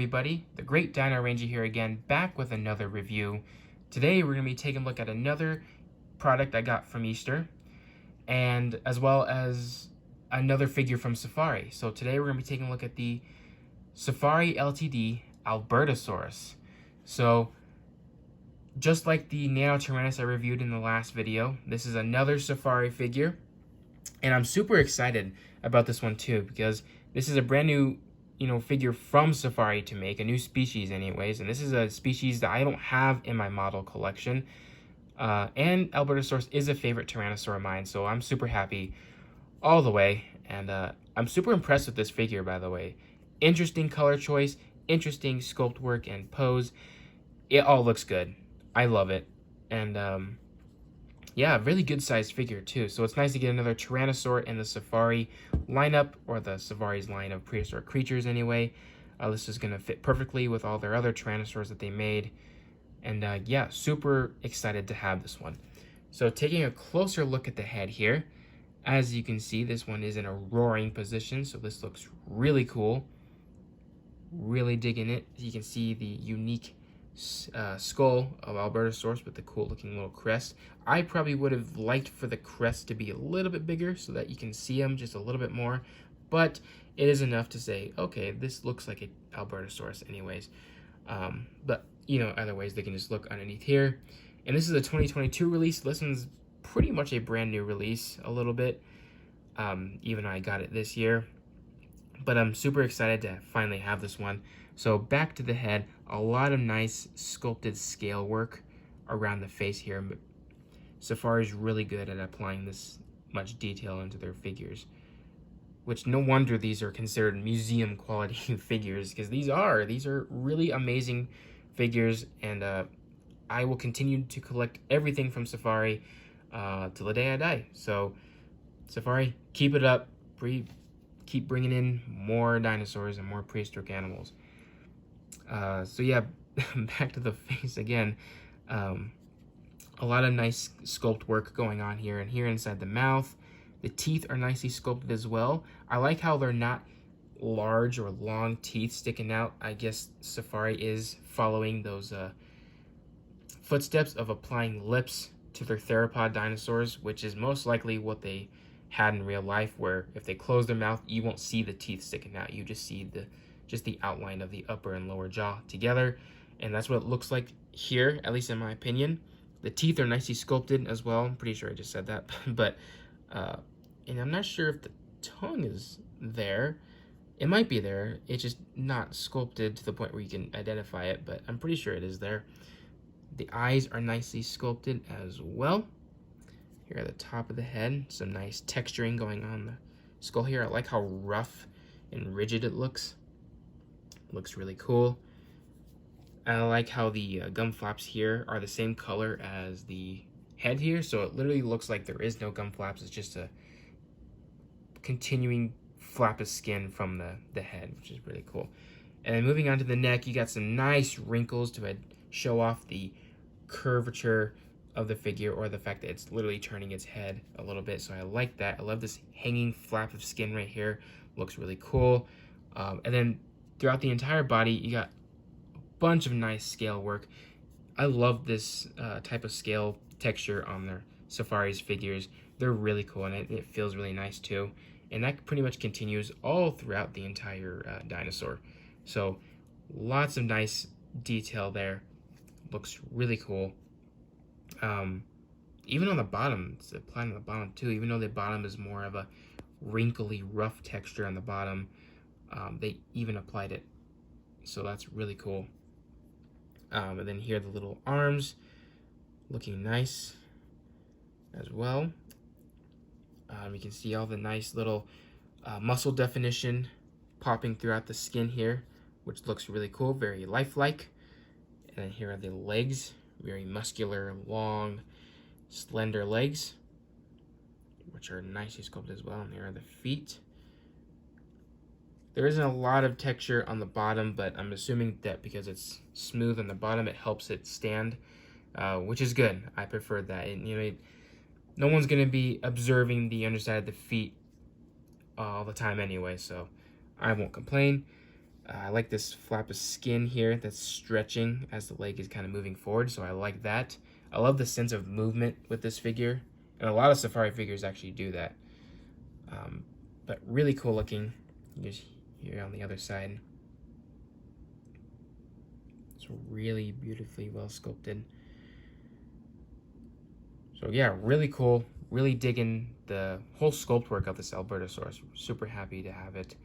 everybody, the Great Dino Ranger here again, back with another review. Today we're going to be taking a look at another product I got from Easter, and as well as another figure from Safari. So today we're going to be taking a look at the Safari Ltd Albertosaurus. So just like the Nano-Tyrannus I reviewed in the last video, this is another Safari figure, and I'm super excited about this one too, because this is a brand new figure from Safari to make, a new species anyways, and this is a species that I don't have in my model collection. And Albertosaurus is a favorite Tyrannosaur of mine, so I'm super happy all the way, and I'm super impressed with this figure, by the way. Interesting color choice, interesting sculpt work and pose. It all looks good. I love it, and yeah, really good sized figure too. So it's nice to get another Tyrannosaur in the Safari lineup, or the Safari's line of prehistoric creatures anyway. This is going to fit perfectly with all their other Tyrannosaurs that they made. And yeah, super excited to have this one. So taking a closer look at the head here, as you can see, this one is in a roaring position. So this looks really cool. Really digging it. You can see the unique skull of Albertosaurus with the cool looking little crest. I probably would have liked for the crest to be a little bit bigger so that you can see him just a little bit more, but it is enough to say, okay, this looks like an Albertosaurus anyways. But other ways they can just look underneath here. And this is a 2022 release. This one's pretty much a brand new release a little bit, even though I got it this year. But I'm super excited to finally have this one. So back to the head, a lot of nice sculpted scale work around the face here. Safari's really good at applying this much detail into their figures, which no wonder these are considered museum quality figures, because these are really amazing figures, and I will continue to collect everything from Safari till the day I die. So Safari, keep it up. Keep bringing in more dinosaurs and more prehistoric animals. So yeah, back to the face again. A lot of nice sculpt work going on here, and here inside the mouth. The teeth are nicely sculpted as well. I like how they're not large or long teeth sticking out. I guess Safari is following those footsteps of applying lips to their theropod dinosaurs, which is most likely what they had in real life, where if they close their mouth, you won't see the teeth sticking out. You just see the outline of the upper and lower jaw together, and that's what it looks like here, at least in my opinion. The teeth are nicely sculpted as well. I'm pretty sure I just said that, but and I'm not sure if the tongue is there. It might be there. It's just not sculpted to the point where you can identify it, but I'm pretty sure it is there. The eyes are nicely sculpted as well. Here at the top of the head, some nice texturing going on the skull here. I like how rough and rigid it looks. It looks really cool. I like how the gum flaps here are the same color as the head here, so it literally looks like there is no gum flaps. It's just a continuing flap of skin from the head, which is really cool. And then moving on to the neck, you got some nice wrinkles to show off the curvature of the figure, or the fact that it's literally turning its head a little bit. So I like that. I love this hanging flap of skin right here. Looks really cool. And then throughout the entire body, you got a bunch of nice scale work. I love this type of scale texture on their Safari's figures. They're really cool, and it feels really nice too. And that pretty much continues all throughout the entire dinosaur. So lots of nice detail there. Looks really cool. Even on the bottom, it's applied on the bottom too, even though the bottom is more of a wrinkly, rough texture on the bottom, they even applied it. So that's really cool. And then here the little arms, looking nice as well. You can see all the nice little muscle definition popping throughout the skin here, which looks really cool, very lifelike. And then here are the legs, very muscular, long, slender legs, which are nicely sculpted as well. And here are the feet. There isn't a lot of texture on the bottom, but I'm assuming that because it's smooth on the bottom, it helps it stand, which is good. I prefer that. No one's going to be observing the underside of the feet all the time anyway, so I won't complain. I like this flap of skin here that's stretching as the leg is kind of moving forward, so I like that. I love the sense of movement with this figure, and a lot of Safari figures actually do that. But really cool looking. Just here on the other side. It's really beautifully well sculpted. So yeah, really cool. Really digging the whole sculpt work of this Albertosaurus. Super happy to have it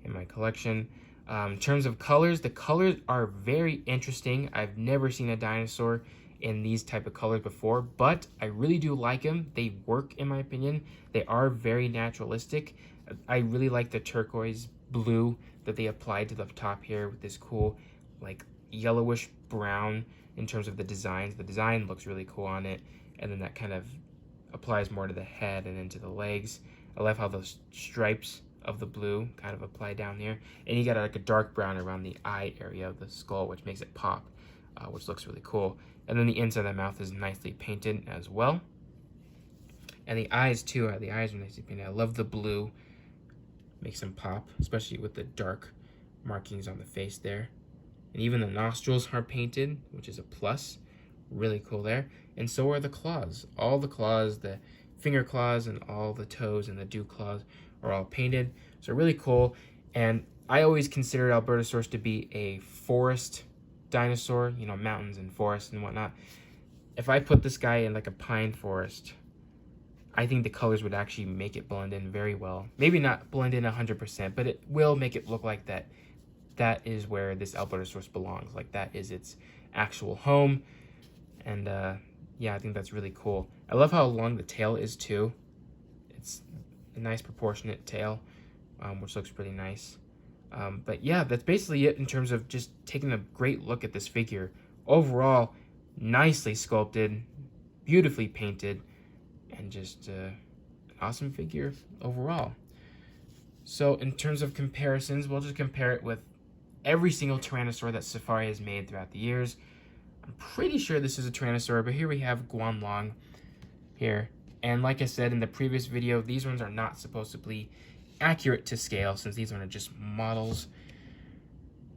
in my collection. In terms of colors, the colors are very interesting. I've never seen a dinosaur in these type of colors before, but I really do like them. They work, in my opinion. They are very naturalistic. I really like the turquoise blue that they applied to the top here with this cool, like, yellowish brown in terms of the designs. The design looks really cool on it, and then that kind of applies more to the head and into the legs. I love how those stripes of the blue kind of apply down here, and you got like a dark brown around the eye area of the skull, which makes it pop, which looks really cool. And then the inside of the mouth is nicely painted as well, and the eyes too. The eyes are nicely painted. I love the blue, makes them pop, especially with the dark markings on the face there. And even the nostrils are painted, which is a plus. Really cool there. And so are the claws. All the claws, the finger claws and all the toes and the dew claws are all painted. So really cool. And I always considered Albertosaurus to be a forest dinosaur, you know, mountains and forests and whatnot. If I put this guy in like a pine forest, I think the colors would actually make it blend in very well. Maybe not blend in 100%, but it will make it look like that is where this Albertosaurus belongs. Like that is its actual home. And yeah, I think that's really cool. I love how long the tail is too. It's a nice proportionate tail, which looks pretty nice. But yeah, that's basically it in terms of just taking a great look at this figure. Overall, nicely sculpted, beautifully painted, and just an awesome figure overall. So in terms of comparisons, we'll just compare it with every single Tyrannosaur that Safari has made throughout the years. I'm pretty sure this is a Tyrannosaur, but here we have Guanlong here. And like I said in the previous video, these ones are not supposed to be accurate to scale since these ones are just models,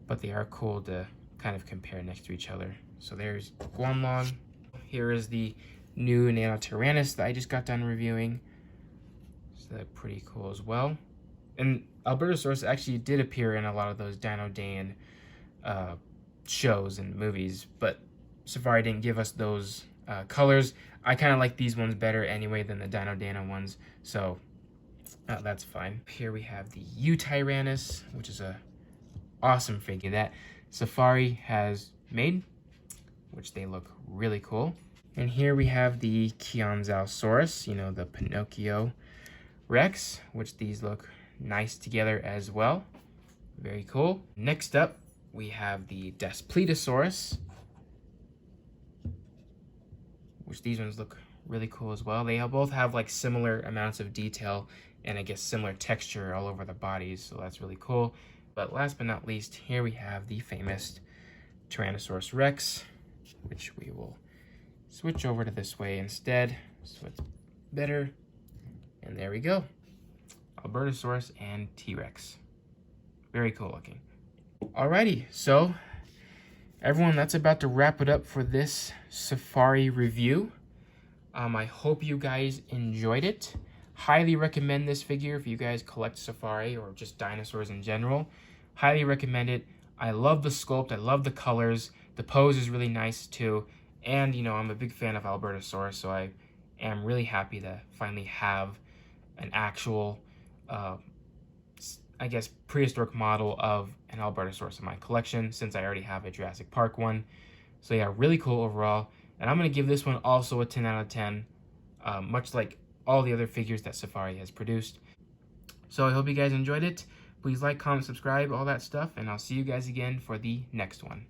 but they are cool to kind of compare next to each other. So there's Guanlong. Here is the new Nanotyrannus that I just got done reviewing. So they're pretty cool as well. And Albertosaurus actually did appear in a lot of those Dino Day shows and movies, but Safari didn't give us those colors. I kind of like these ones better anyway than the Dino Dana ones, so that's fine. Here we have the Eutyrannus, which is a awesome figure that Safari has made, which they look really cool. And here we have the Kionzalsaurus, you know, the Pinocchio Rex, which these look nice together as well. Very cool. Next up, we have the Daspletosaurus, which these ones look really cool as well. They both have like similar amounts of detail and I guess similar texture all over the bodies, so that's really cool. But last but not least, here we have the famous Tyrannosaurus Rex, which we will switch over to this way instead, so it's better. And there we go. Albertosaurus and T-Rex. Very cool looking. Alrighty, so everyone, that's about to wrap it up for this Safari review. I hope you guys enjoyed it. Highly recommend this figure if you guys collect Safari or just dinosaurs in general. Highly recommend it. I love the sculpt. I love the colors. The pose is really nice too. And, you know, I'm a big fan of Albertosaurus, so I am really happy to finally have an actual, I guess, prehistoric model of an Albertosaurus in my collection since I already have a Jurassic Park one. So yeah, really cool overall. And I'm going to give this one also a 10 out of 10, much like all the other figures that Safari has produced. So I hope you guys enjoyed it. Please like, comment, subscribe, all that stuff, and I'll see you guys again for the next one.